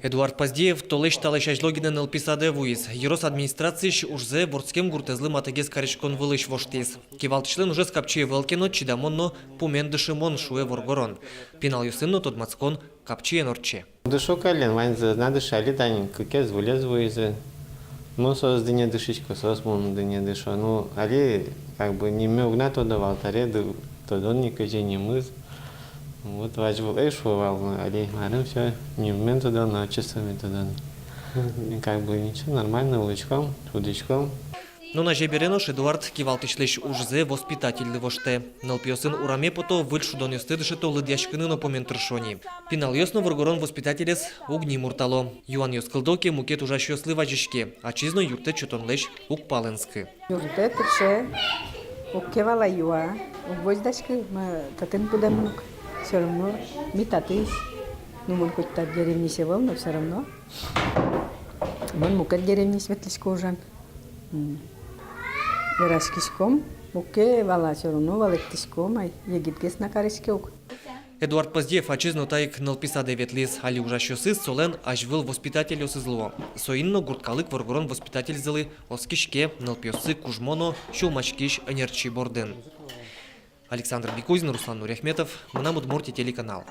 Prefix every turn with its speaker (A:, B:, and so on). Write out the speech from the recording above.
A: Эдуард Поздеев толеш талеш ажлогинен элписаде вуиз. Ерос администрацийш ужзе ворскем гуртезлы матагез карешкон вылыш воштиз. Кивалтичлен уже скапчие велкено чидамонно пумендышимон шуе воргорон. Пинал юсынно тодмацкон капчие норче.
B: Дышо кален, ваньзе надышали дань, кукез вылез вуизе. Ну, сос дыне дышичко, сос мон дыне дышо. Ну, али как бы не мёгна то давал, таре тодон никоже не мыз. Вот вajbul эшвал, али марым все, не мен туда, на часами туда. И как бы ничего, нормально, лучком, удочком.
A: Но на жеберенош Эдуард кивалтишлеш ужзе воспитательный воште. Налпиосын ураме пото выльшу донестыдыше то лыдяшкыны поментыршони. Пинал ёсно воргорон воспитателес угни муртало. Юан ёскылдоке мукет ужащёслы вajishке, а чизно юрте чутонлеш укпаленсky.
C: Юрте тырше, уккевала юа, уквоздашкы, татын пудамук. Все равно метатыш. Ну, он хоть так в деревне севал, но все равно. Он мука в деревне светлискожан. Верашкишком, муке вала все равно валектишком, а егиткес на каришке ук.
A: Эдуард Поздеев ачизно таик налписаде ветлис, али ужащёсыз солен ажвыл воспитатель осызло. Соинно гурткалык воргорон воспитатель зылы оскишке налпиосы кужмоно шулмачкиш энерчи борден. Александр Бекузин, Руслан Нуряхметов, Манамуд Морти, телеканал.